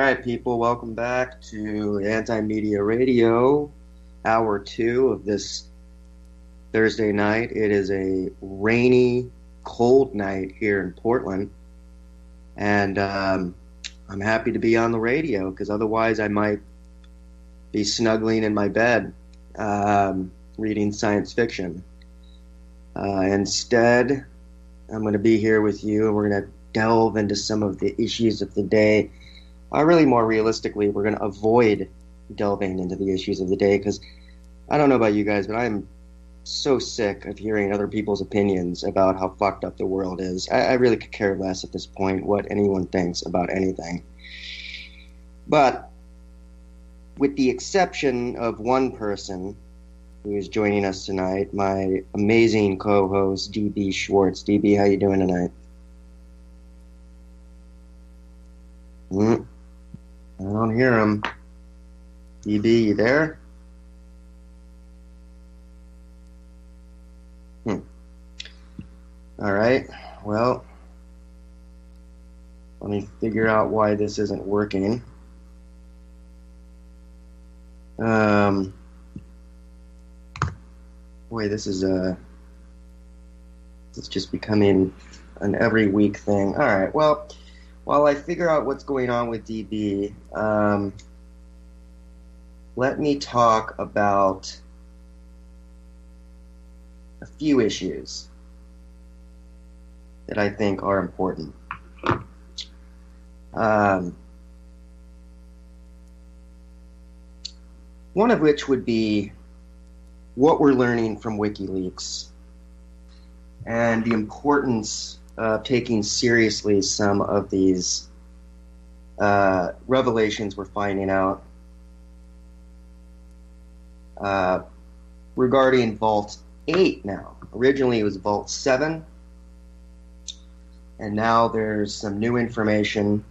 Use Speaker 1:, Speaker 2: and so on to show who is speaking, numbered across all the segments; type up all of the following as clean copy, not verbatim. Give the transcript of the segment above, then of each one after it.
Speaker 1: right, people, welcome back to Anti-Media Radio, hour two of this Thursday night. It is a rainy, cold night here in Portland, and I'm happy to be on the radio because otherwise I might be snuggling in my bed reading science fiction. Instead, I'm going to be here with you, and we're going to delve into some of the issues of the day. Really, more realistically, we're going to avoid delving into the issues of the day because I don't know about you guys, but I'm so sick of hearing other people's opinions about how fucked up the world is. I really could care less at this point what anyone thinks about anything. But with the exception of one person who is joining us tonight, my amazing co-host, DB Schwartz. DB, how you doing tonight? I don't hear him. DB, you there? All right. Well, let me figure out why this isn't working. Boy, this is it's just becoming an every week thing. All right. Well, while I figure out what's going on with DB, let me talk about a few issues that I think are important. One of which would be what we're learning from WikiLeaks and the importance of taking seriously some of these revelations we're finding out regarding Vault 8 now. Originally it was Vault 7, and now there's some new information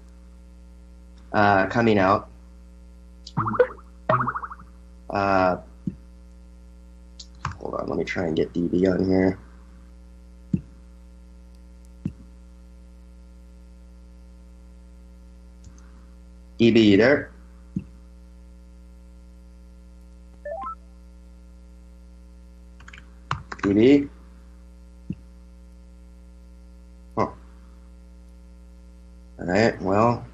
Speaker 1: coming out. Hold on, let me try and get DB on here. DB, you there? DB? Huh. All right, well.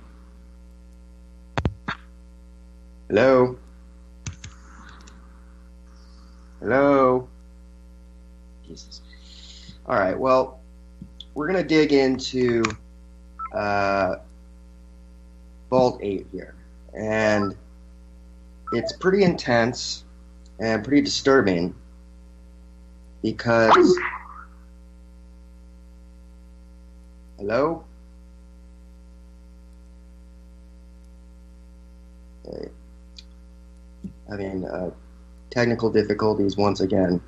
Speaker 1: Hello? Hello? Jesus. All right, well, we're going to dig into Vault 8 here. And it's pretty intense and pretty disturbing because... Hello? Okay. Having technical difficulties once again.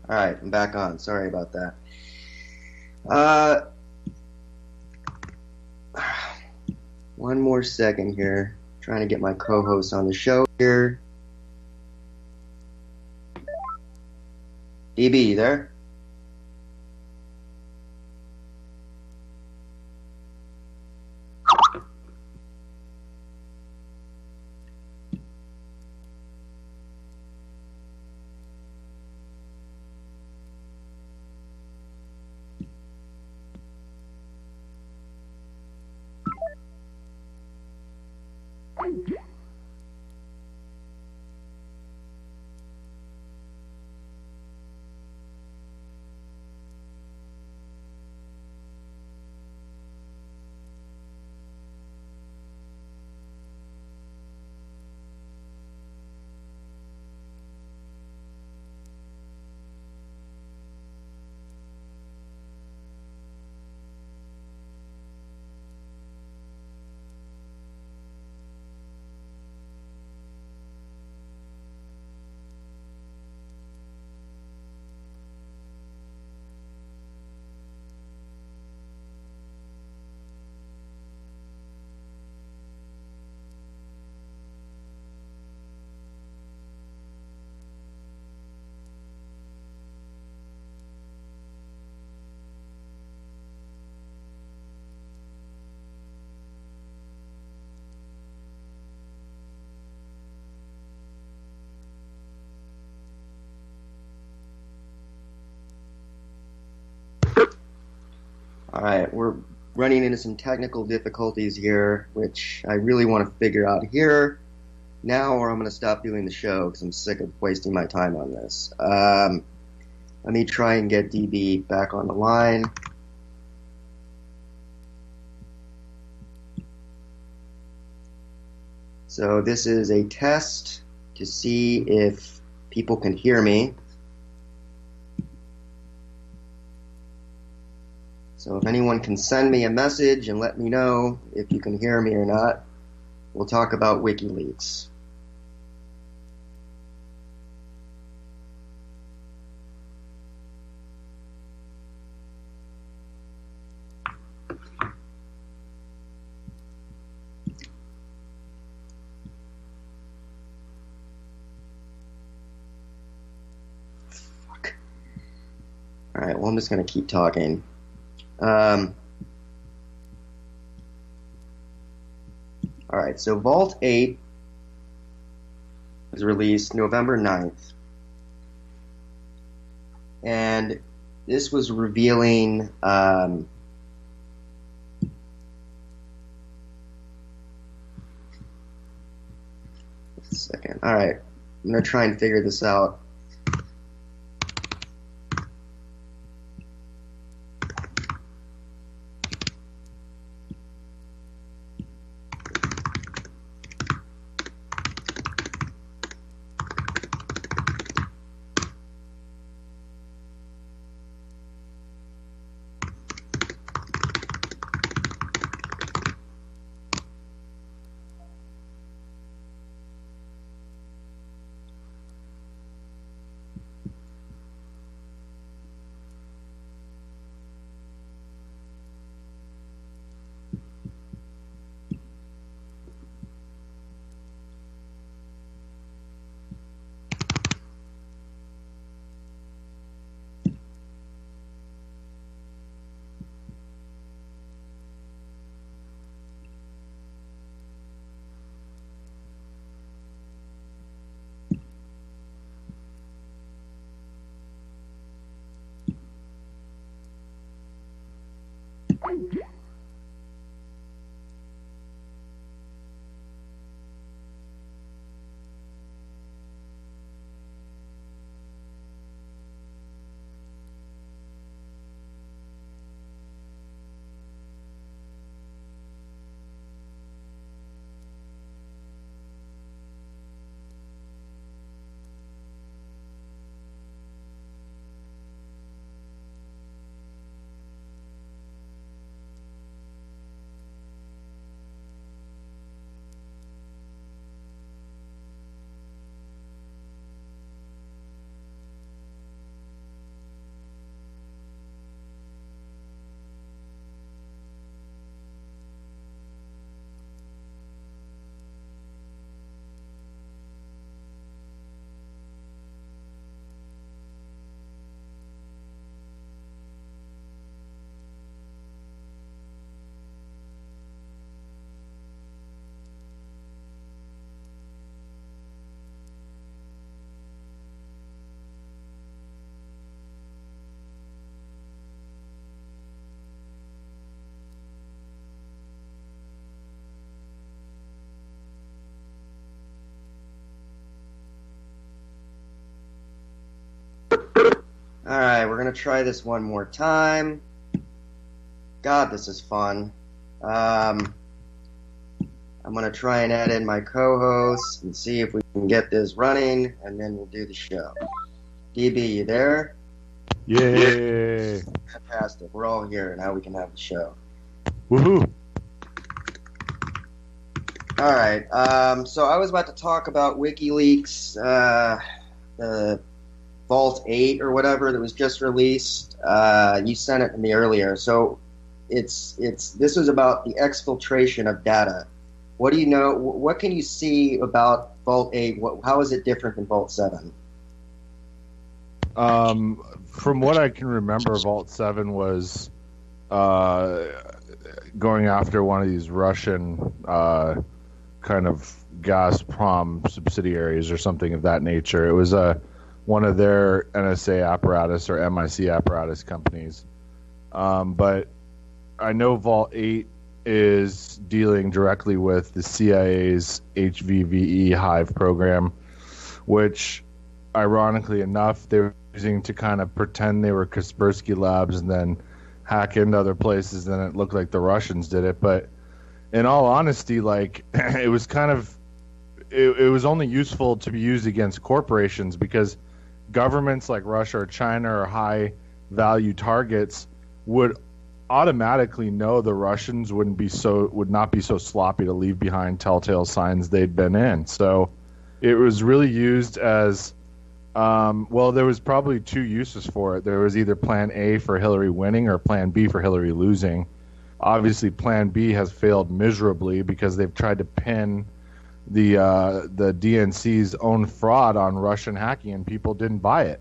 Speaker 1: All right, I'm back on. Sorry about that. One more second here. Trying to get my co-host on the show here. DB, you there? All right, we're running into some technical difficulties here, which I really want to figure out here now, or I'm going to stop doing the show because I'm sick of wasting my time on this. Let me try and get DB back on the line. So this is a test to see if people can hear me. So if anyone can send me a message and let me know if you can hear me or not, we'll talk about WikiLeaks. All right, well, I'm just going to keep talking. All right, so Vault 8 was released November 9th. And this was revealing second. All right, I'm going to try and figure this out. All right, we're going to try this one more time. God, this is fun. I'm going to try and add in my co-host and see if we can get this running, and then we'll do the show. DB, you there?
Speaker 2: Yay!
Speaker 1: Fantastic. We're all here. Now we can have the show.
Speaker 2: Woohoo!
Speaker 1: All right. So I was about to talk about WikiLeaks, the Vault 8 or whatever that was just released. You sent it to me earlier. So this is about the exfiltration of data. What do you know? What can you see about Vault 8? How is it different than Vault 7?
Speaker 2: From what I can remember, Vault 7 was going after one of these Russian kind of Gazprom subsidiaries or something of that nature. It was one of their NSA apparatus or MIC apparatus companies. But I know Vault 8 is dealing directly with the CIA's HVVE Hive program, which, ironically enough, they were using to kind of pretend they were Kaspersky Labs and then hack into other places, and it looked like the Russians did it. But in all honesty, like, it was kind of, it was only useful to be used against corporations, because governments like Russia or China or high value targets would automatically know the Russians would not be so sloppy to leave behind telltale signs they'd been in. So it was really used as well, there was probably two uses for it. There was either Plan A for Hillary winning or Plan B for Hillary losing. Obviously, Plan B has failed miserably because they've tried to pin the DNC's own fraud on Russian hacking, and people didn't buy it.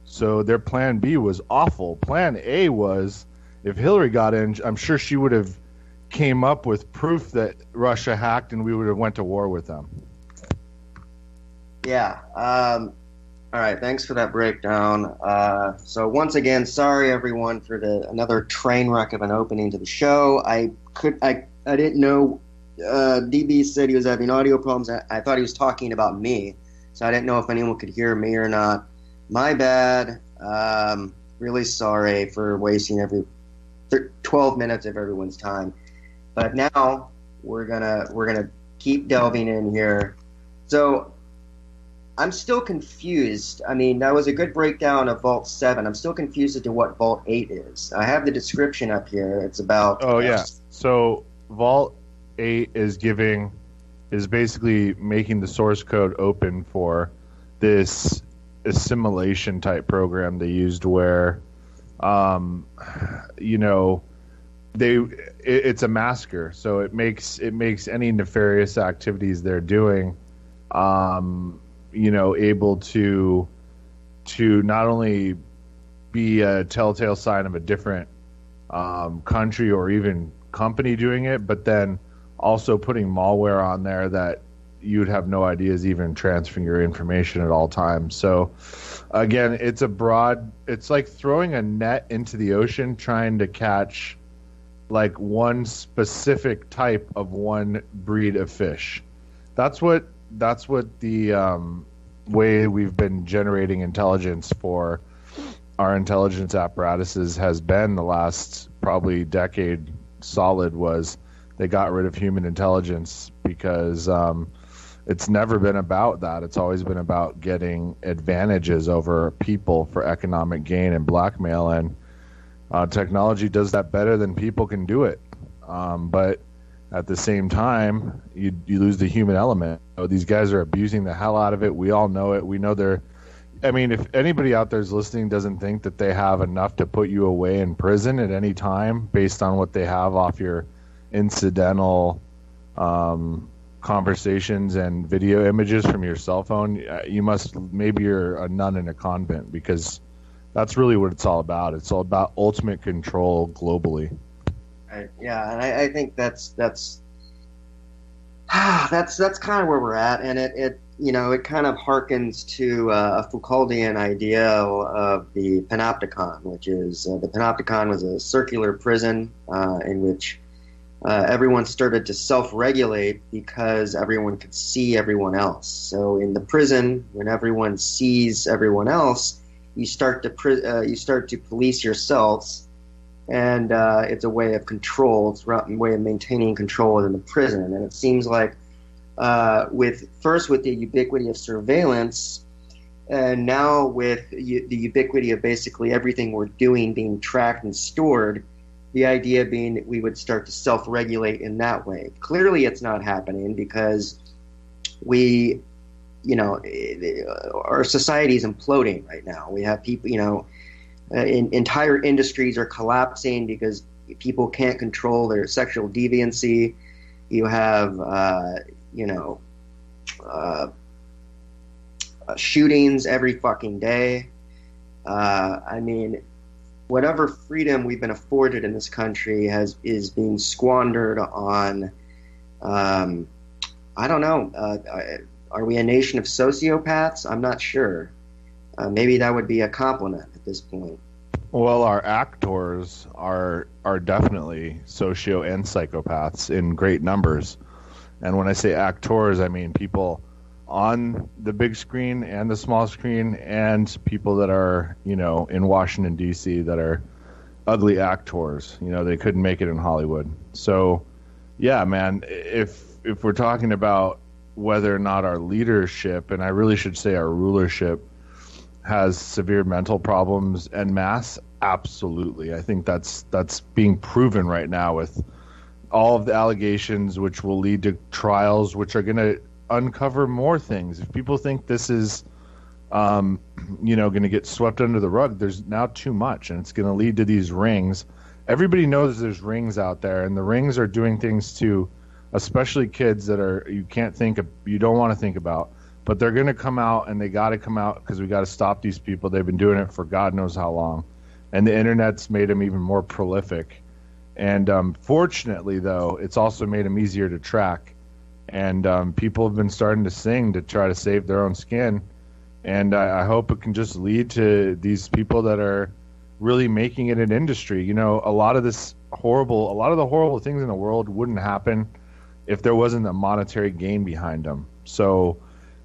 Speaker 2: So their Plan B was awful. Plan A was, if Hillary got in, I'm sure she would have came up with proof that Russia hacked, and we would have went to war with them.
Speaker 1: Yeah. All right. Thanks for that breakdown. So once again, sorry everyone for another train wreck of an opening to the show. I didn't know. DB said he was having audio problems. I thought he was talking about me, so I didn't know if anyone could hear me or not. My bad. Really sorry for wasting every 12 minutes of everyone's time. But now we're gonna keep delving in here. So I'm still confused. I mean, that was a good breakdown of Vault 7. I'm still confused as to what Vault 8 is. I have the description up here. It's about...
Speaker 2: Oh, yeah. So Vault 8 is basically making the source code open for this assimilation type program they used where, it's a masker. So it makes any nefarious activities they're doing, able to not only be a telltale sign of a different country or even company doing it, but then also putting malware on there that you'd have no idea is even transferring your information at all times. So again, it's like throwing a net into the ocean trying to catch like one specific type of one breed of fish. That's what the way we've been generating intelligence for our intelligence apparatuses has been the last probably decade solid. Was they got rid of human intelligence because it's never been about that. It's always been about getting advantages over people for economic gain and blackmail, and technology does that better than people can do it. But at the same time, you lose the human element. These guys are abusing the hell out of it. We all know it. We know they're... I mean, if anybody out there is listening doesn't think that they have enough to put you away in prison at any time based on what they have off your incidental conversations and video images from your cell phone, maybe you're a nun in a convent, because that's really what it's all about. It's all about ultimate control globally.
Speaker 1: Right. Yeah, and I think that's kind of where we're at, and it kind of harkens to a Foucauldian idea of the panopticon, which is the panopticon was a circular prison in which everyone started to self-regulate because everyone could see everyone else. So in the prison, when everyone sees everyone else, you start to police yourselves. And it's a way of control. It's a way of maintaining control within the prison. And it seems like with the ubiquity of surveillance, and now with the ubiquity of basically everything we're doing being tracked and stored, the idea being that we would start to self-regulate in that way. Clearly it's not happening because our society is imploding right now. We have people, entire industries are collapsing because people can't control their sexual deviancy. You have, shootings every fucking day. I mean, whatever freedom we've been afforded in this country is being squandered on, I don't know. Are we a nation of sociopaths? I'm not sure. Maybe that would be a compliment at this point.
Speaker 2: Well, our actors are definitely socio and psychopaths in great numbers. And when I say actors, I mean people on the big screen and the small screen, and people that are, in Washington D.C. that are ugly actors. They couldn't make it in Hollywood. So, yeah, man, if we're talking about whether or not our leadership, and I really should say our rulership, has severe mental problems en masse, absolutely. I think that's being proven right now with all of the allegations, which will lead to trials, which are going to uncover more things. If people think this is, going to get swept under the rug, there's now too much, and it's going to lead to these rings. Everybody knows there's rings out there, and the rings are doing things to, especially kids that you don't want to think about. But they're going to come out, and they got to come out because we got to stop these people. They've been doing it for God knows how long, and the internet's made them even more prolific. And fortunately, though, it's also made them easier to track. And people have been starting to sing to try to save their own skin. And I hope it can just lead to these people that are really making it an industry. A lot of the horrible things in the world wouldn't happen if there wasn't a monetary gain behind them. So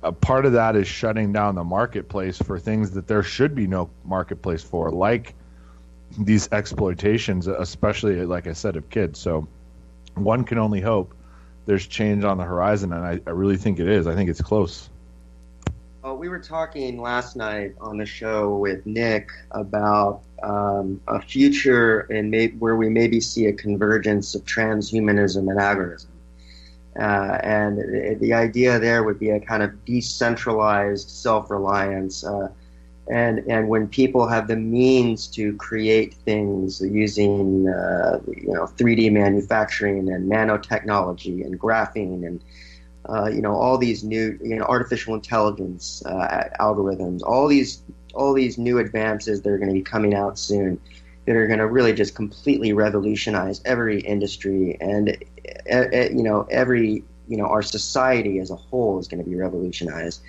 Speaker 2: a part of that is shutting down the marketplace for things that there should be no marketplace for, like these exploitations, especially, like I said, of kids. So one can only hope there's change on the horizon, and I really think it is. I think it's close.
Speaker 1: We were talking last night on the show with Nick about a future where we maybe see a convergence of transhumanism and agorism. And the idea there would be a kind of decentralized self-reliance. And when people have the means to create things using 3D manufacturing and nanotechnology and graphene and all these new artificial intelligence algorithms, all these new advances that are going to be coming out soon, that are going to really just completely revolutionize every industry, and our society as a whole is going to be revolutionized.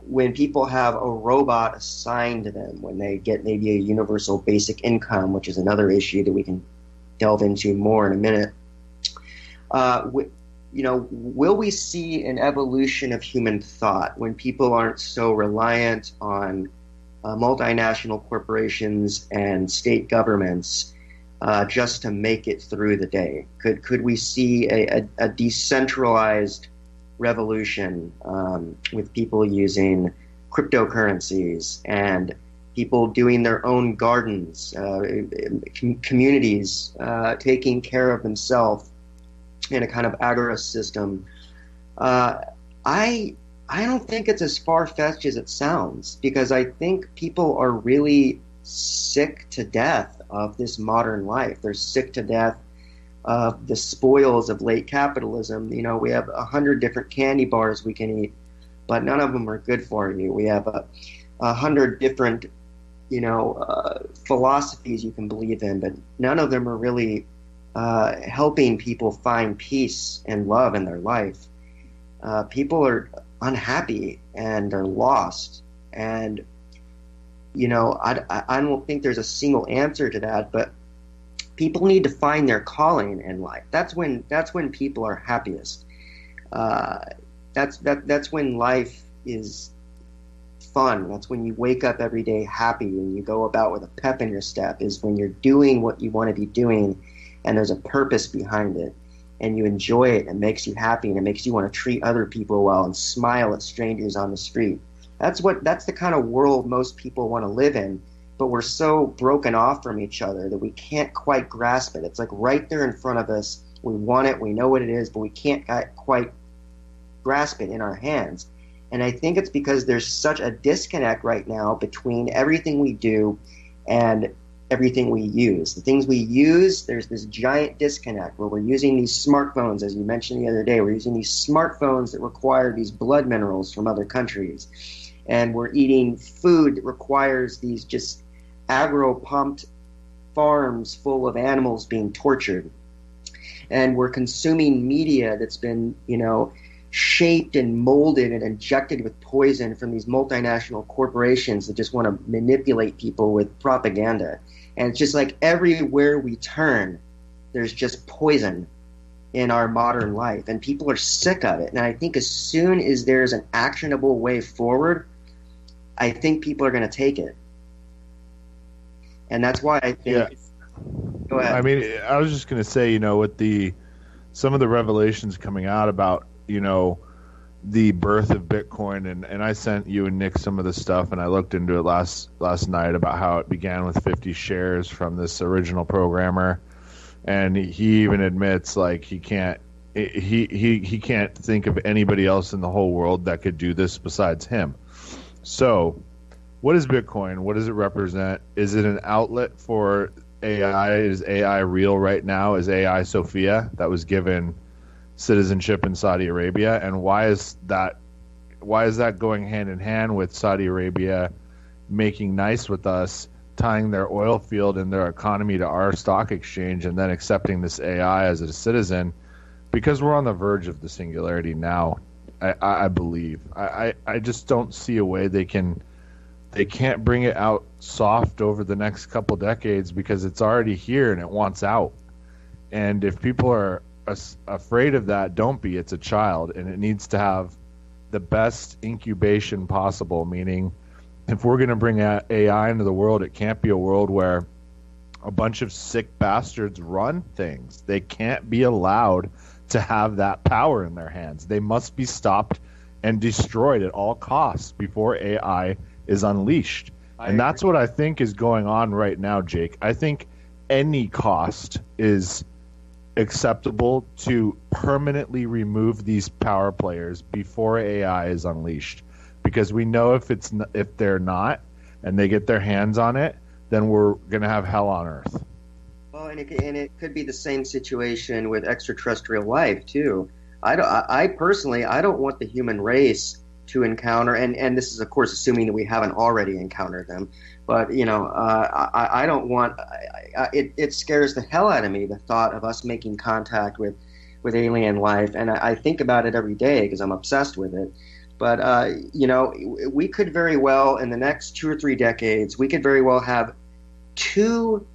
Speaker 1: When people have a robot assigned to them, when they get maybe a universal basic income, which is another issue that we can delve into more in a minute, will we see an evolution of human thought when people aren't so reliant on multinational corporations and state governments just to make it through the day? Could we see a decentralized revolution with people using cryptocurrencies and people doing their own gardens, communities taking care of themselves in a kind of agorist system? I don't think it's as far-fetched as it sounds, because I think people are really sick to death of this modern life. They're sick to death of the spoils of late capitalism. We have 100 different candy bars we can eat, but none of them are good for you. We have 100 different, philosophies you can believe in, but none of them are really helping people find peace and love in their life. People are unhappy and they're lost, and I don't think there's a single answer to that, but people need to find their calling in life. That's when people are happiest. That's when life is fun. That's when you wake up every day happy and you go about with a pep in your step, is when you're doing what you want to be doing and there's a purpose behind it, and you enjoy it, and it makes you happy, and it makes you want to treat other people well and smile at strangers on the street. That's the kind of world most people want to live in, but we're so broken off from each other that we can't quite grasp it. It's like right there in front of us. We want it, we know what it is, but we can't quite grasp it in our hands. And I think it's because there's such a disconnect right now between everything we do and everything we use. The things we use, there's this giant disconnect where we're using these smartphones, as you mentioned the other day. We're using these smartphones that require these blood minerals from other countries. And we're eating food that requires these just agro-pumped farms full of animals being tortured. And we're consuming media that's been, shaped and molded and injected with poison from these multinational corporations that just want to manipulate people with propaganda. And it's just like everywhere we turn, there's just poison in our modern life, and people are sick of it. And I think as soon as there's an actionable way forward, I think people are going to take it. And that's why I think.
Speaker 2: Yeah.
Speaker 1: Go ahead.
Speaker 2: I mean, I was just going to say, with some of the revelations coming out about, the birth of Bitcoin, and I sent you and Nick some of the stuff, and I looked into it last night about how it began with 50 shares from this original programmer, and he even admits like he can't think of anybody else in the whole world that could do this besides him. So, what is Bitcoin? What does it represent? Is it an outlet for AI? Is AI real right now? Is AI Sophia that was given citizenship in Saudi Arabia? And why is that going hand in hand with Saudi Arabia making nice with us, tying their oil field and their economy to our stock exchange, and then accepting this AI as a citizen? Because we're on the verge of the singularity now, I believe. I just don't see a way they can't bring it out soft over the next couple decades, because it's already here and it wants out. And if people are afraid of that, don't be. It's a child, and it needs to have the best incubation possible, meaning if we're going to bring AI into the world, it can't be a world where a bunch of sick bastards run things. They can't be allowed to have that power in their hands. They must be stopped and destroyed at all costs before AI is unleashed. And that's what I think is going on right now, Jake. I think any cost is acceptable to permanently remove these power players before AI is unleashed, because we know if they're not and they get their hands on it, then we're going to have hell on earth.
Speaker 1: Well, and it could be the same situation with extraterrestrial life too. I personally don't want the human race to encounter, and this is of course assuming that we haven't already encountered them, but I don't want. It scares the hell out of me, the thought of us making contact with alien life, and I think about it every day because I'm obsessed with it. But we could very well, in the next 2 or 3 decades, we could very well have 2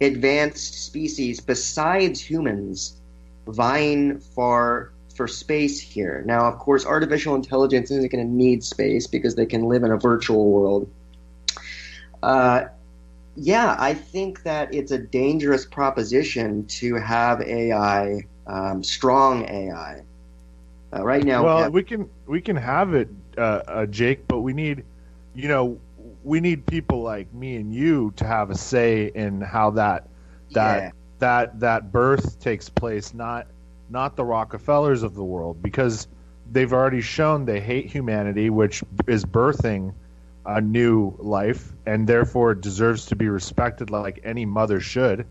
Speaker 1: advanced species besides humans vying for space here. Now, of course, artificial intelligence isn't going to need space because they can live in a virtual world. I think that it's a dangerous proposition to have AI, strong AI. Right now,
Speaker 2: well, we can have it, Jake, but we need people like me and you to have a say in how that birth takes place, not the Rockefellers of the world, because they've already shown they hate humanity, which is birthing a new life, and therefore deserves to be respected like any mother should.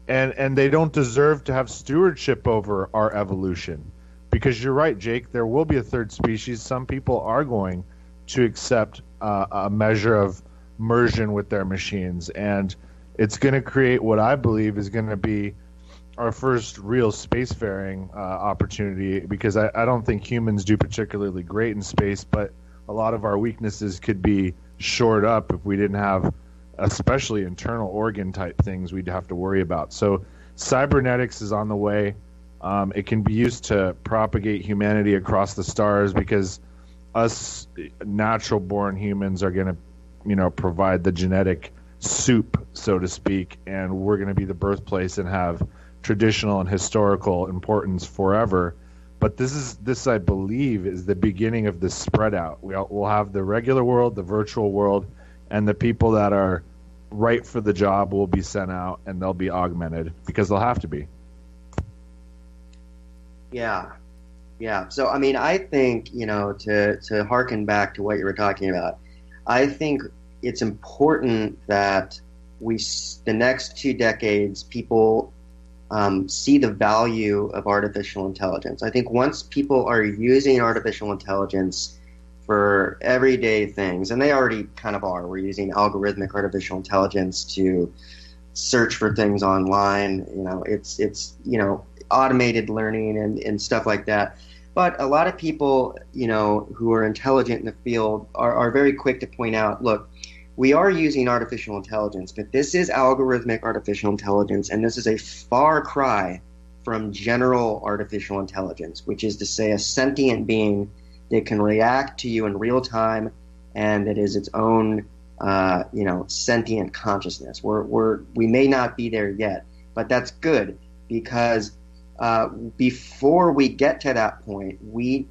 Speaker 2: And they don't deserve to have stewardship over our evolution. Because you're right, Jake, there will be a third species. Some people are going to accept a measure of immersion with their machines, and it's going to create what I believe is going to be our first real spacefaring opportunity, because I don't think humans do particularly great in space, but a lot of our weaknesses could be shored up if we didn't have especially internal organ type things we'd have to worry about. So cybernetics is on the way. It can be used to propagate humanity across the stars, because us natural born humans are going to provide the genetic soup, so to speak, and we're going to be the birthplace and have traditional and historical importance forever. But this I believe is the beginning of this spread out. We'll have the regular world, the virtual world, and the people that are right for the job will be sent out, and they'll be augmented because they'll have to be.
Speaker 1: Yeah. So I mean, I think to harken back to what you were talking about, I think it's important that the next 2 decades people see the value of artificial intelligence. I think once people are using artificial intelligence for everyday things, and they already kind of are, we're using algorithmic artificial intelligence to search for things online. It's automated learning and stuff like that. But a lot of people, who are intelligent in the field are very quick to point out, look, we are using artificial intelligence, but this is algorithmic artificial intelligence, and this is a far cry from general artificial intelligence, which is to say a sentient being that can react to you in real time and that is its own, sentient consciousness. We may not be there yet, but that's good because before we get to that point,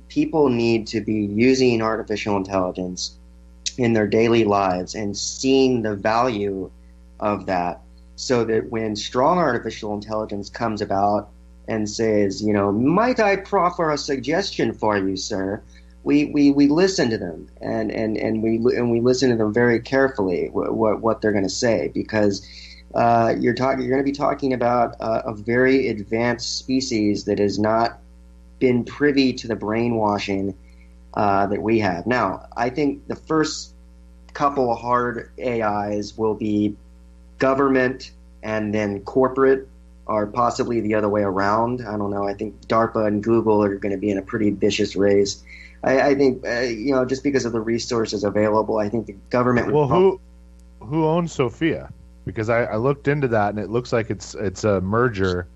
Speaker 1: people need to be using artificial intelligence in their daily lives and seeing the value of that, so that when strong artificial intelligence comes about and says, might I proffer a suggestion for you, sir? We listen to them and we listen to them very carefully what they're going to say, because you're going to be talking about a very advanced species that has not been privy to the brainwashing that we have. Now, I think the first couple of hard AIs will be government and then corporate, or possibly the other way around. I don't know. I think DARPA and Google are going to be in a pretty vicious race. I think, just because of the resources available, I think the government would.
Speaker 2: Well, who owns Sophia? Because I looked into that, and it looks like it's a merger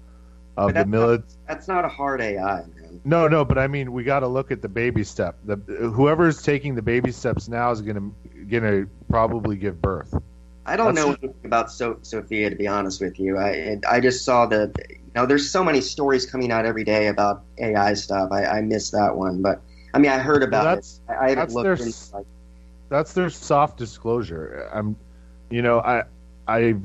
Speaker 2: of the military.
Speaker 1: That's not a hard AI, man.
Speaker 2: No, but I mean, we got to look at the baby step. Whoever's taking the baby steps now is gonna probably give birth.
Speaker 1: I don't know anything about Sophia, to be honest with you. I just saw there's so many stories coming out every day about AI stuff. I missed that one, but I mean, I heard about it. I haven't looked into.
Speaker 2: That's their soft disclosure. I've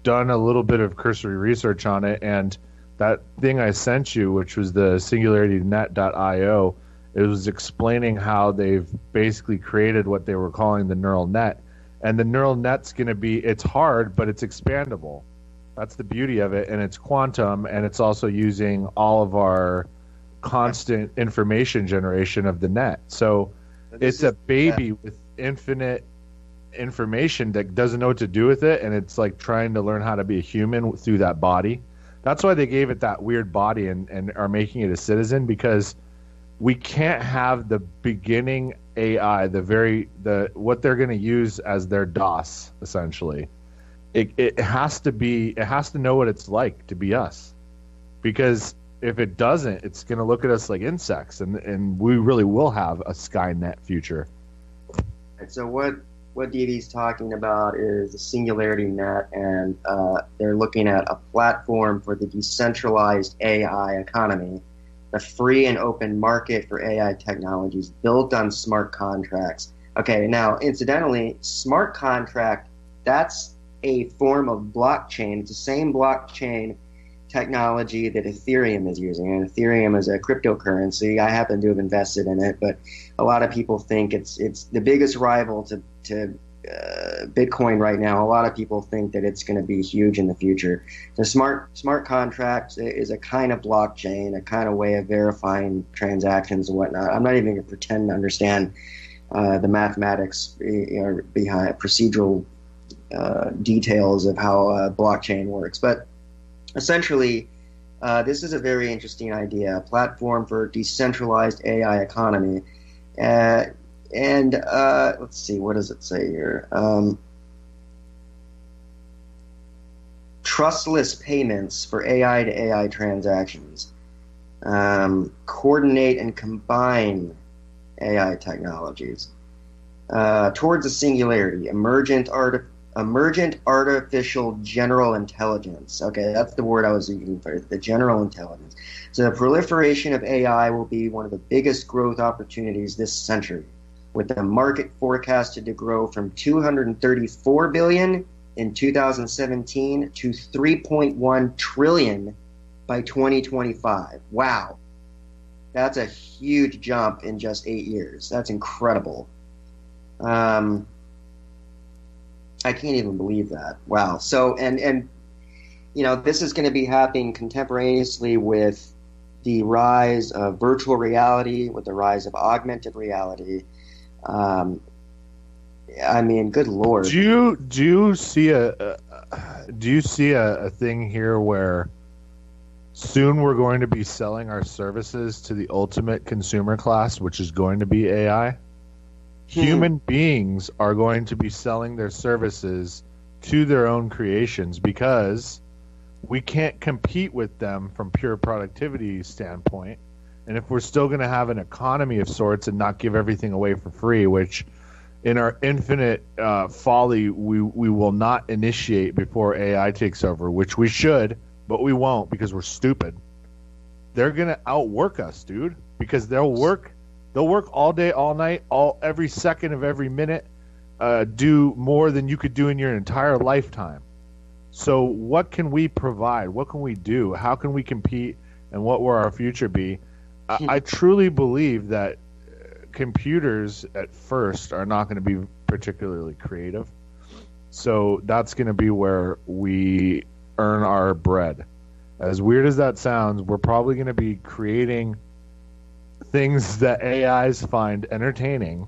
Speaker 2: done a little bit of cursory research on it, and that thing I sent you, which was the singularitynet.io, it was explaining how they've basically created what they were calling the neural net. And the neural net's going to be, it's hard, but it's expandable. That's the beauty of it. And it's quantum, and it's also using all of our constant information generation of the net. So it's a baby with infinite information that doesn't know what to do with it, and it's like trying to learn how to be a human through that body. That's why they gave it that weird body and are making it a citizen, because we can't have the beginning AI, what they're going to use as their DOS, essentially. It has to know what it's like to be us, because if it doesn't, it's going to look at us like insects, and we really will have a Skynet future.
Speaker 1: So what DB's talking about is the Singularity Net, and they're looking at a platform for the decentralized AI economy, the free and open market for AI technologies built on smart contracts. Okay, now, incidentally, smart contract, that's a form of blockchain. It's the same blockchain technology that Ethereum is using, and Ethereum is a cryptocurrency. I happen to have invested in it, but a lot of people think it's the biggest rival to Bitcoin right now. A lot of people think that it's going to be huge in the future. The smart contract is a kind of blockchain, a kind of way of verifying transactions and whatnot. I'm not even going to pretend to understand the mathematics behind procedural details of how blockchain works, but essentially, this is a very interesting idea, a platform for decentralized AI economy. And let's see, what does it say here? Trustless payments for AI to AI transactions. Coordinate and combine AI technologies. Towards a singularity, emergent artificial general intelligence. Okay, that's the word I was using for it, the general intelligence. So the proliferation of AI will be one of the biggest growth opportunities this century, with the market forecasted to grow from 234 billion in 2017 to 3.1 trillion by 2025. Wow. That's a huge jump in just 8 years. That's incredible. I can't even believe that. Wow. So, and this is going to be happening contemporaneously with the rise of virtual reality, with the rise of augmented reality. I mean, good Lord.
Speaker 2: Do you see a thing here where soon we're going to be selling our services to the ultimate consumer class, which is going to be AI. Human beings are going to be selling their services to their own creations because we can't compete with them from pure productivity standpoint. And if we're still going to have an economy of sorts and not give everything away for free, which in our infinite folly we will not initiate before AI takes over, which we should, but we won't because we're stupid. They're going to outwork us, dude, because they'll work all day, all night, every second of every minute, do more than you could do in your entire lifetime. So what can we provide? What can we do? How can we compete? And what will our future be? I truly believe that computers at first are not going to be particularly creative. So that's going to be where we earn our bread. As weird as that sounds, we're probably going to be creating things that AIs find entertaining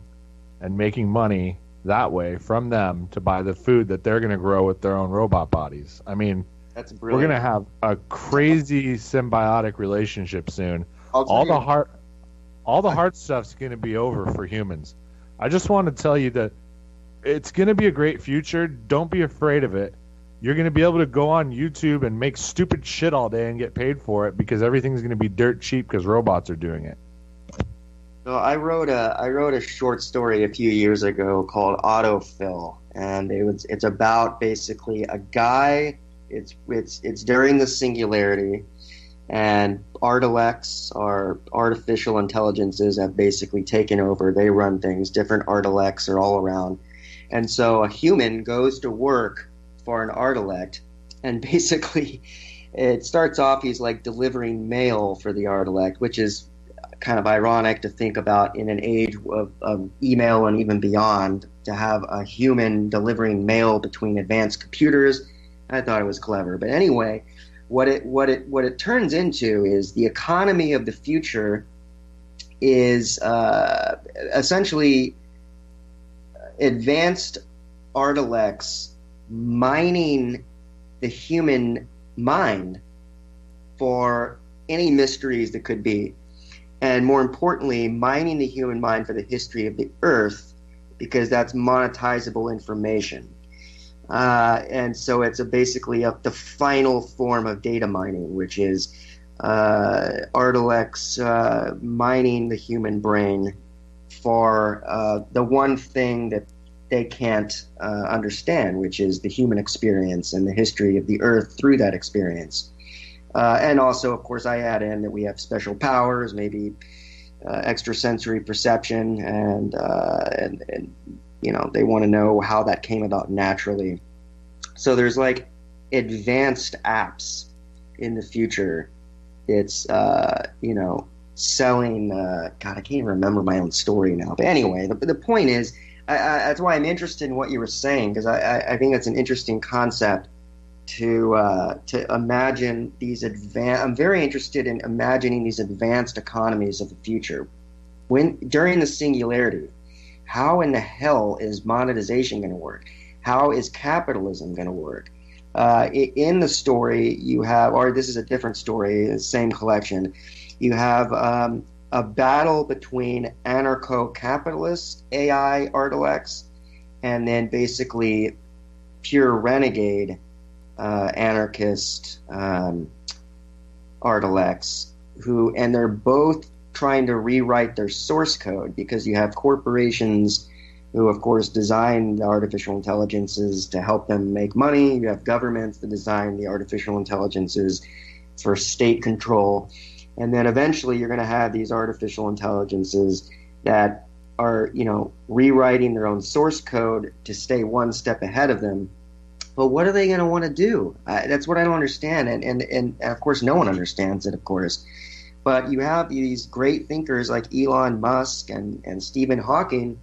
Speaker 2: and making money that way from them to buy the food that they're going to grow with their own robot bodies. I mean,
Speaker 1: That's
Speaker 2: we're
Speaker 1: brilliant.
Speaker 2: going to have a crazy symbiotic relationship soon.
Speaker 1: I'll tell
Speaker 2: All
Speaker 1: you-
Speaker 2: the hard stuff's going to be over for humans. I just want to tell you that it's going to be a great future. Don't be afraid of it. You're going to be able to go on YouTube and make stupid shit all day and get paid for it because everything's going to be dirt cheap because robots are doing it.
Speaker 1: So I wrote a short story a few years ago called Autofill, and it's about basically a guy. It's during the singularity, and Artilects, or artificial intelligences, have basically taken over. They run things. Different Artilects are all around, and so a human goes to work for an Artilect, and basically it starts off he's like delivering mail for the Artilect, which is kind of ironic to think about in an age of email and even beyond, to have a human delivering mail between advanced computers. I thought it was clever. But anyway, what it turns into is the economy of the future is essentially advanced Artilects mining the human mind for any mysteries that could be. And more importantly, mining the human mind for the history of the Earth, because that's monetizable information. And so it's basically the final form of data mining, which is Artilects mining the human brain for the one thing that they can't understand, which is the human experience and the history of the Earth through that experience. And also, of course, I add in that we have special powers, maybe extrasensory perception, and you know, they want to know how that came about naturally. So there's like advanced apps in the future. It's you know, selling. God, I can't even remember my own story now. But anyway, the point is, that's why I'm interested in what you were saying, because I think it's an interesting concept to imagine these I'm very interested in imagining these advanced economies of the future. During the singularity, how in the hell is monetization going to work? How is capitalism going to work? In the story, you have, or this is a different story, same collection, you have a battle between anarcho-capitalist AI Artilects and then basically pure renegade anarchist Artilects, and they're both trying to rewrite their source code, because you have corporations who, of course, design the artificial intelligences to help them make money. You have governments that design the artificial intelligences for state control. And then eventually you're going to have these artificial intelligences that are, you know, rewriting their own source code to stay one step ahead of them. But what are they going to want to do? That's what I don't understand. And of course, no one understands it, of course. But you have these great thinkers like Elon Musk and Stephen Hawking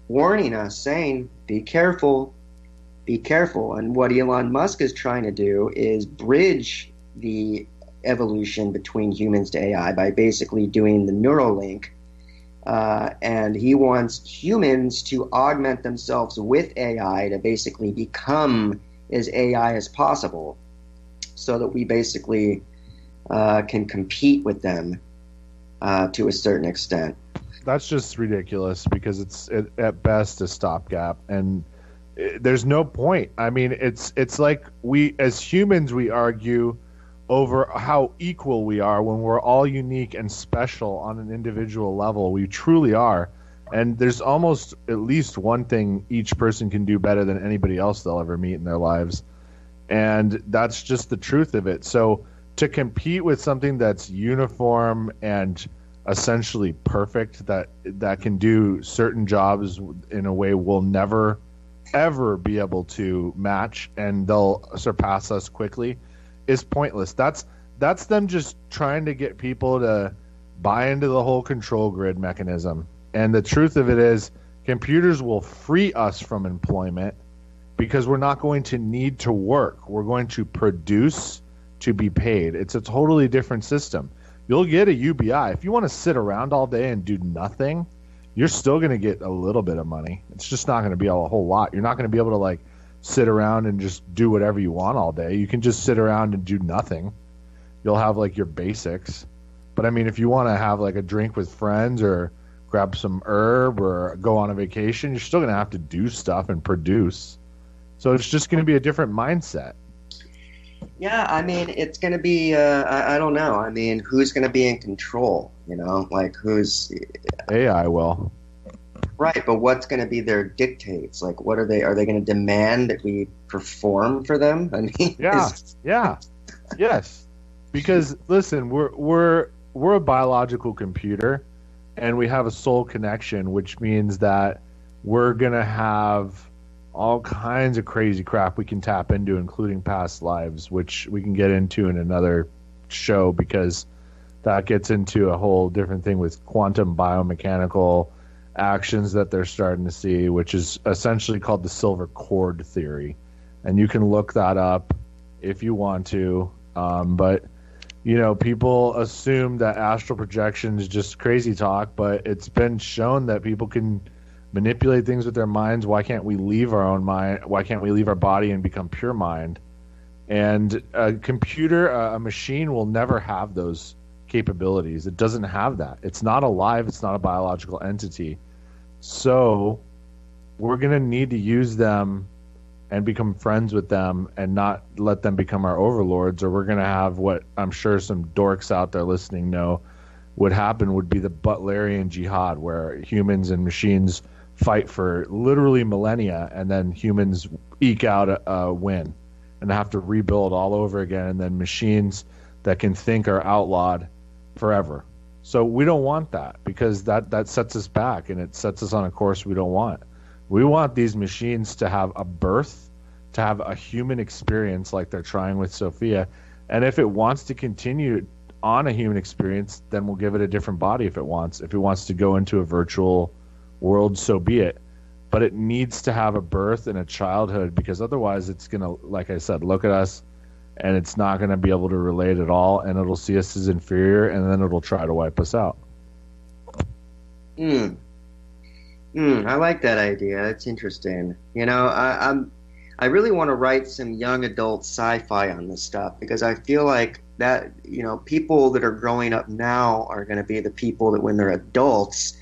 Speaker 1: warning us, saying, be careful, be careful. And what Elon Musk is trying to do is bridge the evolution between humans to AI by basically doing the Neuralink. And he wants humans to augment themselves with AI to basically become as AI as possible, so that we basically can compete with them to a certain extent.
Speaker 2: That's just ridiculous because it's at best a stopgap, and there's no point. I mean, it's like we as humans we argue over how equal we are when we're all unique and special on an individual level. We truly are. And there's almost at least one thing each person can do better than anybody else they'll ever meet in their lives. And that's just the truth of it. So to compete with something that's uniform and essentially perfect, that can do certain jobs in a way we'll never ever be able to match, and they'll surpass us quickly, is pointless. That's them just trying to get people to buy into the whole control grid mechanism. And the truth of it is, computers will free us from employment because we're not going to need to work. We're going to produce to be paid. It's a totally different system. You'll get a UBI. If you want to sit around all day and do nothing, you're still going to get a little bit of money. It's just not going to be a whole lot. You're not going to be able to like sit around and just do whatever you want all day. You can just sit around and do nothing. You'll have like your basics. But I mean, if you want to have like a drink with friends or grab some herb or go on a vacation, you're still going to have to do stuff and produce. So it's just going to be a different mindset.
Speaker 1: Yeah, I mean, it's going to be, I don't know. I mean, who's going to be in control, you know? Like, who's...
Speaker 2: AI will.
Speaker 1: Right, but what's going to be their dictates? Like, what are they going to demand that we perform for them? I mean...
Speaker 2: Yes. Because, listen, we're a biological computer, and we have a soul connection, which means that we're going to have all kinds of crazy crap we can tap into, including past lives, which we can get into in another show because that gets into a whole different thing with quantum biomechanical actions that they're starting to see, which is essentially called the silver cord theory. And you can look that up if you want to. But, you know, people assume that astral projection is just crazy talk, but it's been shown that people can manipulate things with their minds. Why can't we leave our own mind? Why can't we leave our body and become pure mind? And a computer, a machine will never have those capabilities. It doesn't have that. It's not alive. It's not a biological entity. So we're going to need to use them and become friends with them and not let them become our overlords, or we're going to have what I'm sure some dorks out there listening know would happen would be the Butlerian jihad, where humans and machines fight for literally millennia, and then humans eke out a win and have to rebuild all over again, and then machines that can think are outlawed forever. So we don't want that, because that sets us back, and it sets us on a course we don't want. We want these machines to have a birth, to have a human experience like they're trying with Sophia, and if it wants to continue on a human experience, then we'll give it a different body if it wants. If it wants to go into a virtual world, so be it. But it needs to have a birth and a childhood, because otherwise it's going to, like I said, look at us and it's not going to be able to relate at all, and it'll see us as inferior, and then it'll try to wipe us out.
Speaker 1: I like that idea. It's interesting. You know, I really want to write some young adult sci-fi on this stuff, because I feel like that, you know, people that are growing up now are going to be the people that when they're adults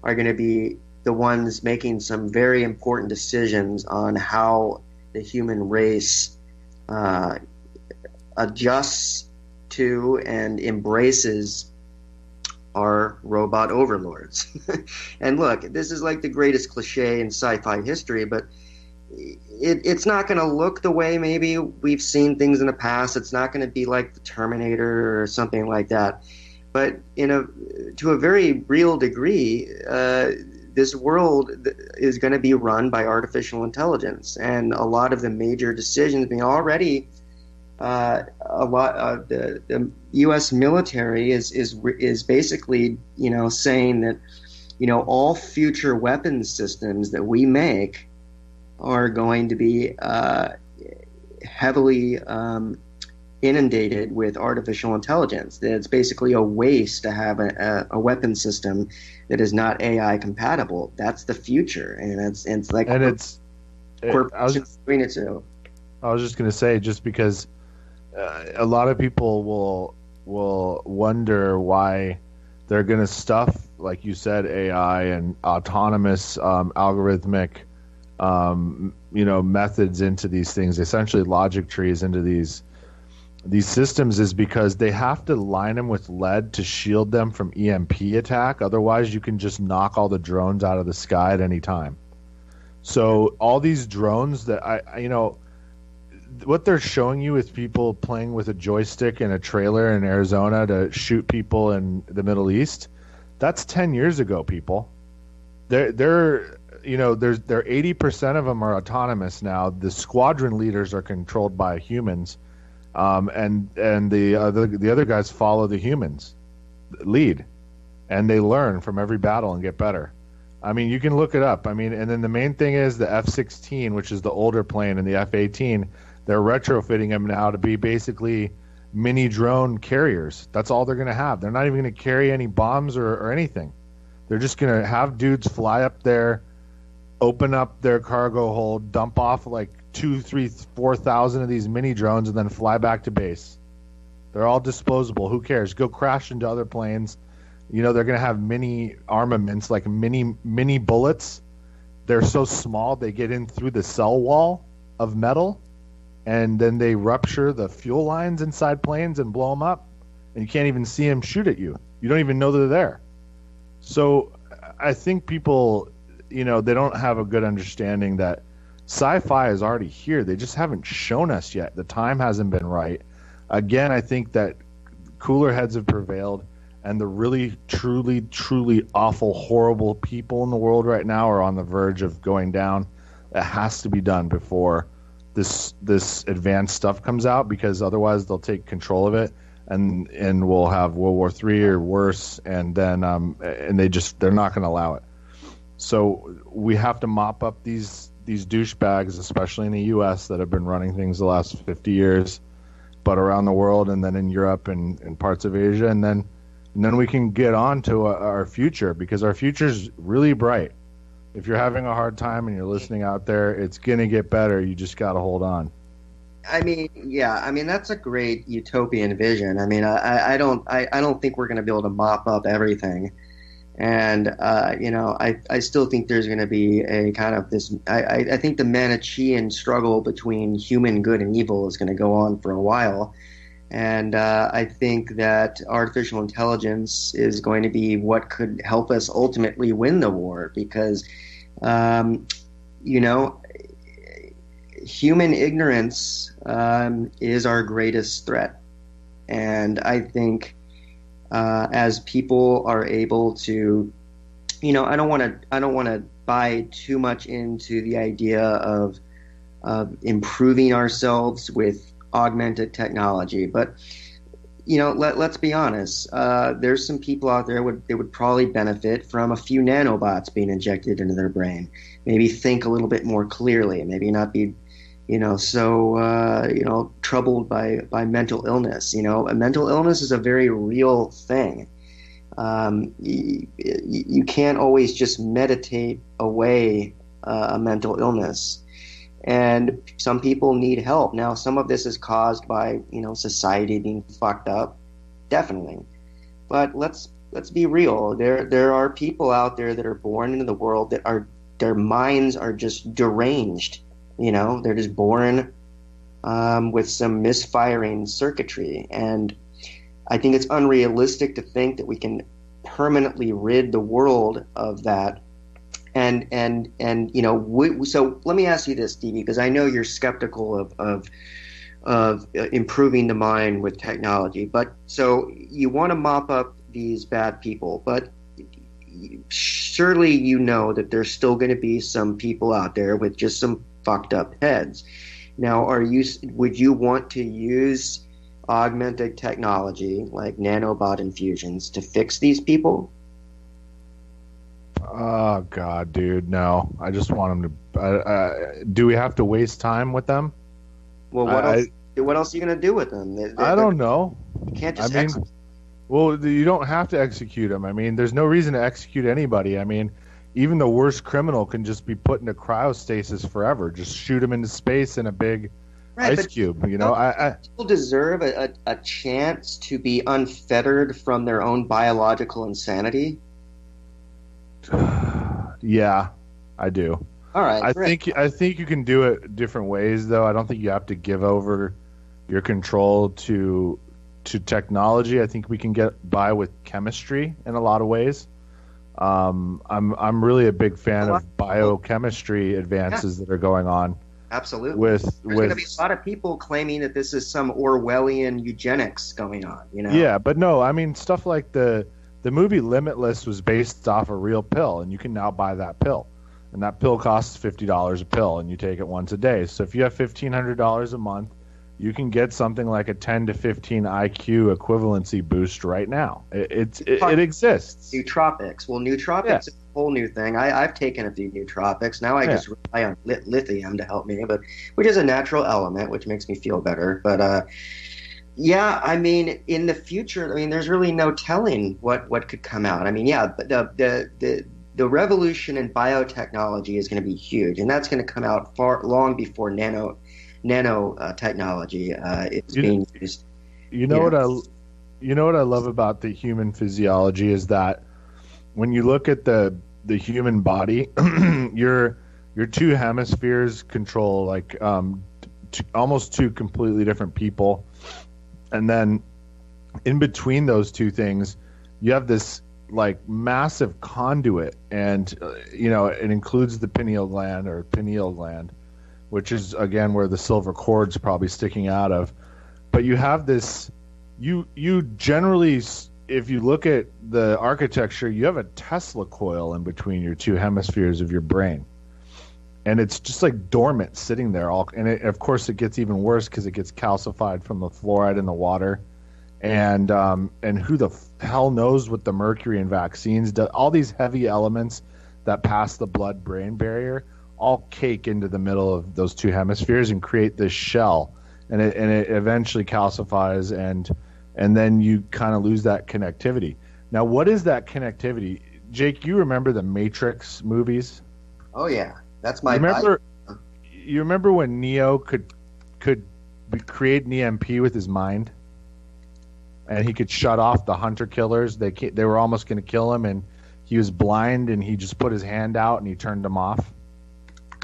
Speaker 1: are going to be the ones making some very important decisions on how the human race adjusts to and embraces our robot overlords. And look, this is like the greatest cliche in sci-fi history, but it's not going to look the way maybe we've seen things in the past. It's not going to be like the Terminator or something like that. But to a very real degree, this world is going to be run by artificial intelligence, and a lot of the major decisions being already. A lot of the U.S. military is basically, you know, saying that, you know, all future weapons systems that we make are going to be heavily inundated with artificial intelligence. That it's basically a waste to have a weapon system that is not AI compatible. That's the future, and it's like
Speaker 2: and
Speaker 1: I was just going to say,
Speaker 2: just because a lot of people will will wonder why they're going to stuff, like you said, AI and autonomous algorithmic, methods into these things, essentially logic trees into these systems, is because they have to line them with lead to shield them from EMP attack. Otherwise, you can just knock all the drones out of the sky at any time. So all these drones that what they're showing you is people playing with a joystick in a trailer in Arizona to shoot people in the Middle East. That's 10 years ago, people. They're 80% of them are autonomous now. The squadron leaders are controlled by humans, and the other guys follow the humans lead, and they learn from every battle and get better. I mean, you can look it up. I mean, and then the main thing is the F-16, which is the older plane, and the F-18. They're retrofitting them now to be basically mini drone carriers. That's all they're going to have. They're not even going to carry any bombs or anything. They're just going to have dudes fly up there, open up their cargo hold, dump off like 2, 3, 4,000 of these mini drones, and then fly back to base. They're all disposable. Who cares? Go crash into other planes. They're going to have mini armaments, like mini bullets. They're so small they get in through the cell wall of metal, and then they rupture the fuel lines inside planes and blow them up, and you can't even see them shoot at you. You don't even know they're there. So I think people, they don't have a good understanding that sci-fi is already here. They just haven't shown us yet. The time hasn't been right. Again, I think that cooler heads have prevailed, and the really, truly, truly awful, horrible people in the world right now are on the verge of going down. It has to be done before this advanced stuff comes out, because otherwise they'll take control of it, and we'll have World War III or worse, and then they're not going to allow it. So we have to mop up these douchebags, especially in the U.S. that have been running things the last 50 years, but around the world, and then in Europe and parts of Asia, and then we can get on to our future, because our future's really bright. If you're having a hard time and you're listening out there, it's going to get better. You just got to hold on.
Speaker 1: I mean, yeah. I mean, that's a great utopian vision. I mean, I don't think we're going to be able to mop up everything. And, I still think there's going to be a kind of this – I think the Manichean struggle between human good and evil is going to go on for a while. And I think that artificial intelligence is going to be what could help us ultimately win the war, because, human ignorance is our greatest threat. And I think as people are able to, I don't want to buy too much into the idea of improving ourselves with augmented technology, but let's be honest. There's some people out there that would probably benefit from a few nanobots being injected into their brain. Maybe think a little bit more clearly. Maybe not be, so troubled by mental illness. A mental illness is a very real thing. You can't always just meditate away a mental illness. And some people need help. Now, some of this is caused by, society being fucked up, definitely. But let's be real. There are people out there that are born into the world that their minds are just deranged. They're just born with some misfiring circuitry. And I think it's unrealistic to think that we can permanently rid the world of that. So let me ask you this, Stevie, because I know you're skeptical of improving the mind with technology. But so you want to mop up these bad people, but surely that there's still going to be some people out there with just some fucked up heads. Now, would you want to use augmented technology like nanobot infusions to fix these people?
Speaker 2: Oh God, dude, no! I just want them to. Do we have to waste time with them?
Speaker 1: Well, what else are you going to do with them?
Speaker 2: I don't know.
Speaker 1: You can't just.
Speaker 2: Well, you don't have to execute them. I mean, there's no reason to execute anybody. I mean, even the worst criminal can just be put into cryostasis forever. Just shoot them into space in a big
Speaker 1: Right,
Speaker 2: Ice
Speaker 1: but
Speaker 2: Cube. You know,
Speaker 1: don't
Speaker 2: I
Speaker 1: people deserve a chance to be unfettered from their own biological insanity?
Speaker 2: yeah, I do.
Speaker 1: All right,
Speaker 2: I
Speaker 1: great.
Speaker 2: think I think you can do it different ways, though. I don't think you have to give over your control to technology. I think we can get by with chemistry in a lot of ways. I'm really a big
Speaker 1: A
Speaker 2: fan
Speaker 1: lot
Speaker 2: of
Speaker 1: of people,
Speaker 2: biochemistry
Speaker 1: yeah,
Speaker 2: advances that are going on
Speaker 1: absolutely. There's going to be
Speaker 2: with
Speaker 1: a lot of people claiming that this is some Orwellian eugenics going on, you know?
Speaker 2: yeah, but no, I mean stuff like the movie Limitless was based off a real pill, and you can now buy that pill, and that pill costs $50 a pill, and you take it once a day. So if you have $1,500 a month, you can get something like a 10 to 15 IQ equivalency boost right now. It exists.
Speaker 1: Nootropics. Well,
Speaker 2: Yeah,
Speaker 1: nootropics is a whole new thing. I've taken a few nootropics. Now I
Speaker 2: yeah.
Speaker 1: just rely on lithium to help me, but which is a natural element, which makes me feel better. But yeah, I mean, in the future, I mean, there's really no telling what could come out. I mean, yeah, but the revolution in biotechnology is going to be huge, and that's going to come out far long before nano technology is
Speaker 2: You,
Speaker 1: being used.
Speaker 2: you know
Speaker 1: You
Speaker 2: what
Speaker 1: know,
Speaker 2: you know what I love about the human physiology is that when you look at the human body, your your two hemispheres control like almost two completely different people, and then in between those two things, you have this like massive conduit, and you know it includes the pineal gland, which is again where the silver cord's probably sticking out of. But you have this, you generally, if you look at the architecture, you have a Tesla coil in between your two hemispheres of your brain, and it's just like dormant, sitting there. All and of course it gets even worse because it gets calcified from the fluoride in the water, and who the hell knows what the mercury in vaccines do. All these heavy elements that pass the blood-brain barrier all cake into the middle of those two hemispheres and create this shell, and it eventually calcifies, and then you kind of lose that connectivity. Now, what is that connectivity? Jake, you remember the Matrix movies?
Speaker 1: oh yeah, that's
Speaker 2: You
Speaker 1: my
Speaker 2: remember you remember when Neo could create an EMP with his mind, and he could shut off the hunter killers. They were almost going to kill him, and he was blind, and he just put his hand out and he turned them off.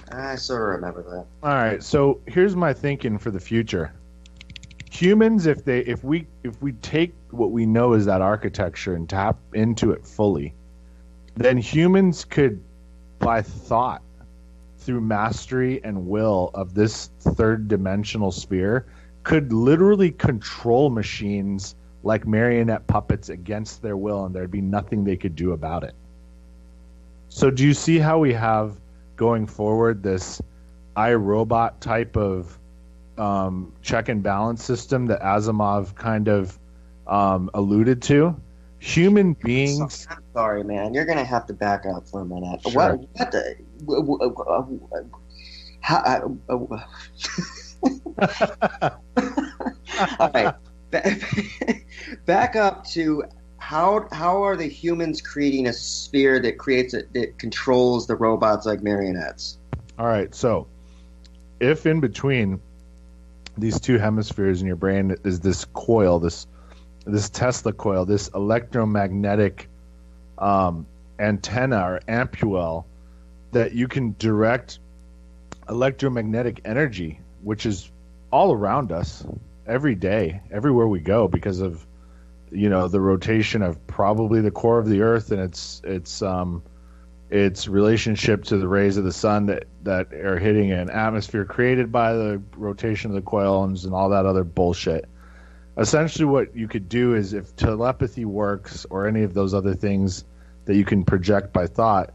Speaker 1: I sort of remember that.
Speaker 2: All right, so here's my thinking for the future. Humans, if we take what we know as that architecture and tap into it fully, then humans could, by thought, through mastery and will of this third dimensional sphere, could literally control machines like marionette puppets against their will, and there'd be nothing they could do about it. So do you see how we have going forward this iRobot type of check and balance system that Asimov kind of alluded to? Human beings.
Speaker 1: I'm sorry, man. You're gonna have to back up for a minute.
Speaker 2: Sure.
Speaker 1: What the? How, all right. Back up to how are the humans creating a sphere that that controls the robots like marionettes?
Speaker 2: All right. So, if in between these two hemispheres in your brain is this coil, this Tesla coil, this electromagnetic antenna or ampulle that you can direct electromagnetic energy, which is all around us every day, everywhere we go, because of the rotation of probably the core of the Earth and its relationship to the rays of the sun that are hitting an atmosphere created by the rotation of the coils and all that other bullshit. Essentially, what you could do is, if telepathy works or any of those other things that you can project by thought,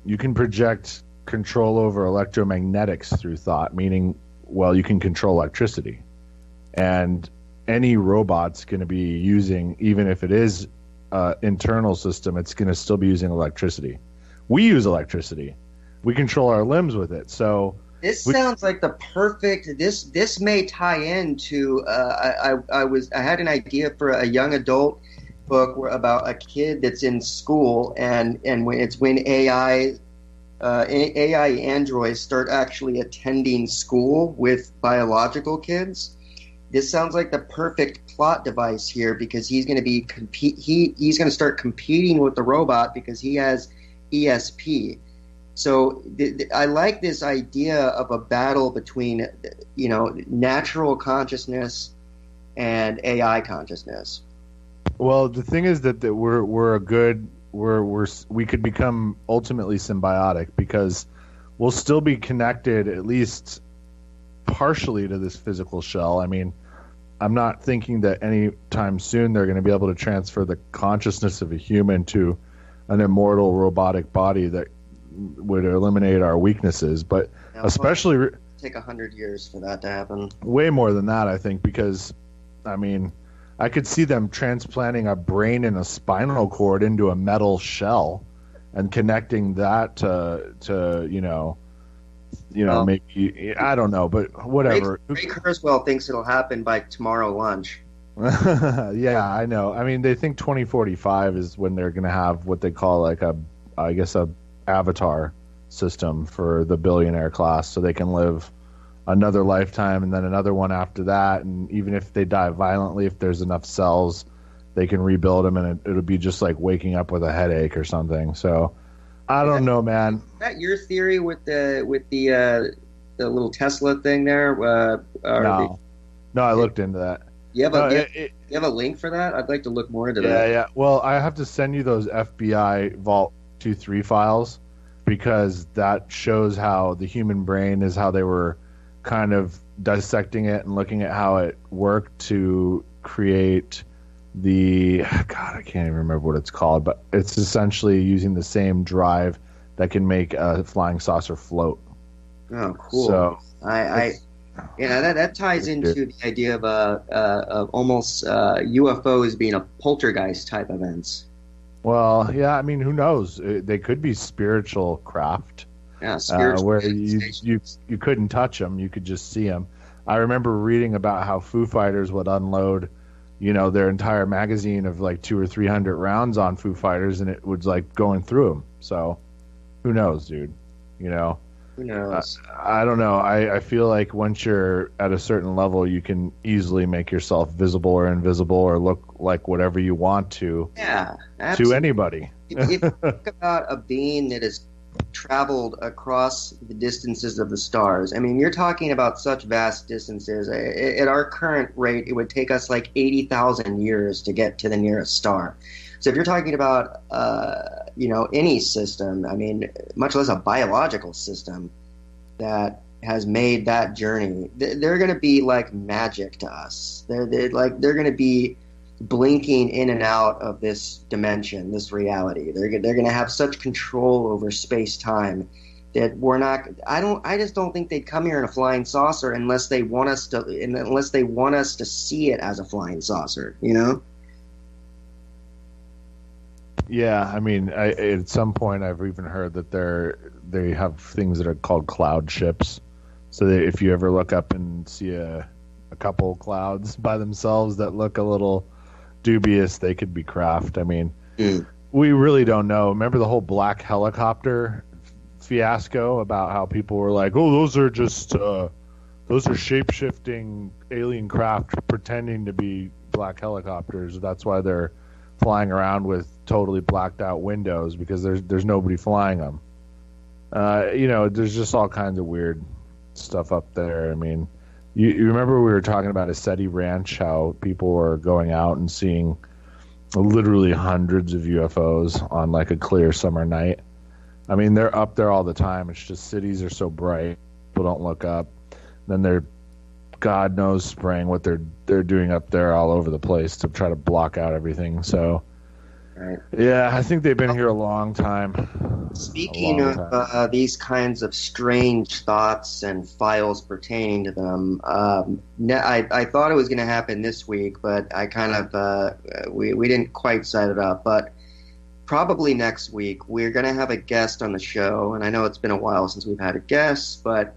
Speaker 2: you can project control over electromagnetics through thought, meaning, well, you can control electricity. And any robot's going to be using, even if it is internal system, it's going to still be using electricity. We use electricity. We control our limbs with it. So
Speaker 1: this sounds like the perfect. This may tie into. I had an idea for a young adult book about a kid that's in school, and when AI AI androids start actually attending school with biological kids. This sounds like the perfect plot device here because he's going to be he's going to start competing with the robot because he has ESP. So I like this idea of a battle between, natural consciousness and AI consciousness.
Speaker 2: Well, the thing is that we could become ultimately symbiotic because we'll still be connected at least partially to this physical shell. I mean, I'm not thinking that anytime soon they're going to be able to transfer the consciousness of a human to an immortal robotic body that would eliminate our weaknesses. But
Speaker 1: Now,
Speaker 2: especially
Speaker 1: take 100 years for that to happen.
Speaker 2: way more than that, I think, because I mean, I could see them transplanting a brain and a spinal cord into a metal shell and connecting that to maybe, I don't know, but whatever.
Speaker 1: Ray Kurzweil thinks it'll happen by tomorrow lunch.
Speaker 2: Yeah, I know. I mean, they think 2045 is when they're going to have what they call like a avatar system for the billionaire class, so they can live another lifetime and then another one after that. And even if they die violently, if there's enough cells, they can rebuild them, and it'll be just like waking up with a headache or something. So I don't know, man.
Speaker 1: Is that your theory with the little Tesla thing there?
Speaker 2: No, I looked into that.
Speaker 1: You have a link for that? I'd like to look more into that.
Speaker 2: Yeah. Well, I have to send you those FBI Vault 2.3 files because that shows how the human brain is how they were kind of dissecting it and looking at how it worked to create I can't even remember what it's called, but it's essentially using the same drive that can make a flying saucer float.
Speaker 1: Oh, cool.
Speaker 2: So
Speaker 1: that ties into the idea of almost UFOs being a poltergeist type events.
Speaker 2: Well, yeah, I mean, who knows? They could be spiritual craft.
Speaker 1: Yeah, spiritual
Speaker 2: where you couldn't touch them, you could just see them. I remember reading about how Foo Fighters would unload, their entire magazine of like 200 or 300 rounds on Foo Fighters, and it was like going through them. So, who knows, dude?
Speaker 1: Who knows?
Speaker 2: I don't know. I feel like once you're at a certain level, you can easily make yourself visible or invisible or look like whatever you want to.
Speaker 1: Yeah,
Speaker 2: to anybody.
Speaker 1: If you think about a being that has traveled across the distances of the stars, I mean, you're talking about such vast distances. At our current rate, it would take us like 80,000 years to get to the nearest star. So if you're talking about, any system, I mean, much less a biological system that has made that journey, they're going to be like magic to us. They're going to be blinking in and out of this dimension, this reality. They're going to have such control over space-time that we're not. I just don't think they'd come here in a flying saucer unless they want us to see it as a flying saucer.
Speaker 2: Yeah, I mean, at some point I've even heard that they have things that are called cloud ships. So that if you ever look up and see a couple clouds by themselves that look a little dubious, they could be craft. I mean, we really don't know. Remember the whole black helicopter fiasco about how people were like, "Oh, those are shape-shifting alien craft pretending to be black helicopters. That's why they're flying around with totally blacked out windows because there's nobody flying them." There's just all kinds of weird stuff up there. I mean, you remember we were talking about Aseti Ranch, how people were going out and seeing literally hundreds of UFOs on like a clear summer night. I mean, they're up there all the time. It's just cities are so bright, people don't look up. Then they're, God knows, spraying what they're doing up there all over the place to try to block out everything. So,
Speaker 1: right.
Speaker 2: Yeah, I think they've been here a long time.
Speaker 1: Speaking of these kinds of strange thoughts and files pertaining to them, I thought it was going to happen this week, but I kind of we didn't quite set it up. But probably next week we're going to have a guest on the show, and I know it's been a while since we've had a guest, but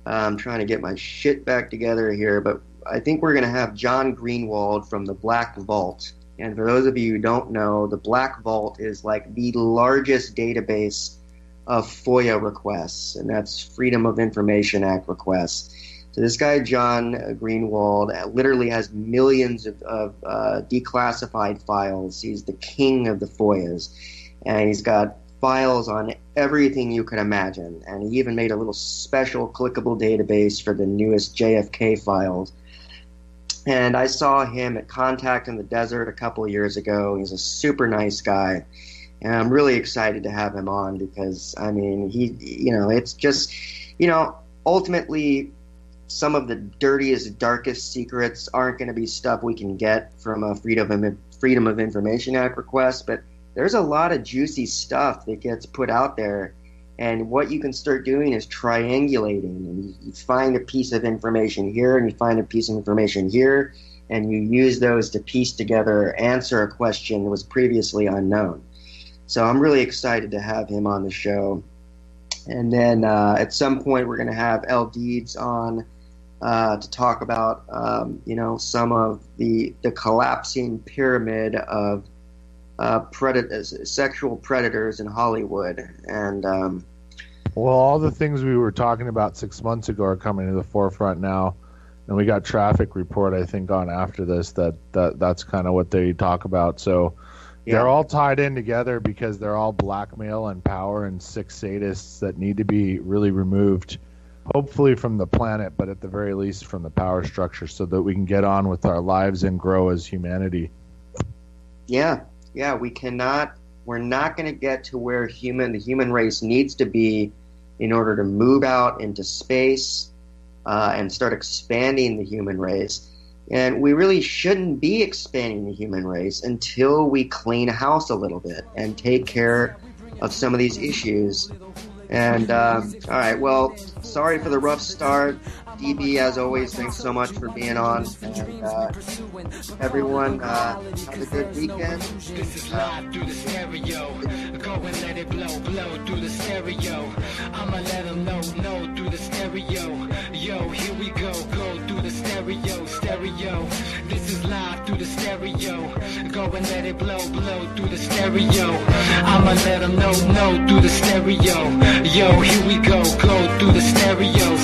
Speaker 1: I'm trying to get my shit back together here. But I think we're going to have John Greenwald from the Black Vault. And for those of you who don't know, the Black Vault is like the largest database of FOIA requests, and that's Freedom of Information Act requests. So this guy, John Greenwald, literally has millions of declassified files. He's the king of the FOIAs, and he's got files on everything you could imagine. And he even made a little special clickable database for the newest JFK files. And I saw him at Contact in the Desert a couple of years ago. He's a super nice guy. And I'm really excited to have him on because, I mean, it's just, ultimately some of the dirtiest, darkest secrets aren't going to be stuff we can get from a Freedom of Information Act request, but there's a lot of juicy stuff that gets put out there. And what you can start doing is triangulating. And you find a piece of information here, and you find a piece of information here, and you use those to piece together, answer a question that was previously unknown. So I'm really excited to have him on the show. And then at some point we're going to have El Deeds on to talk about, some of the collapsing pyramid of sexual predators in Hollywood. And
Speaker 2: well, all the things we were talking about 6 months ago are coming to the forefront now. And we got Traffic Report, I think, on after this. That's kind of what they talk about. So they're all tied in together because they're all blackmail and power and sick sadists that need to be really removed, hopefully from the planet, but at the very least from the power structure, so that we can get on with our lives and grow as humanity.
Speaker 1: Yeah, we're not going to get to where the human race needs to be in order to move out into space and start expanding the human race. And we really shouldn't be expanding the human race until we clean house a little bit and take care of some of these issues. And, all right, well, sorry for the rough start. DB, as always, thanks so much for being on. And everyone, have a good weekend.
Speaker 3: This is live through the stereo. Go and let it blow through the stereo. I'ma let them know through the stereo. Yo, here we go through the stereo. This is live through the stereo. Go and let it blow through the stereo. I'ma let them know through the stereo. Yo, here we go through the stereo.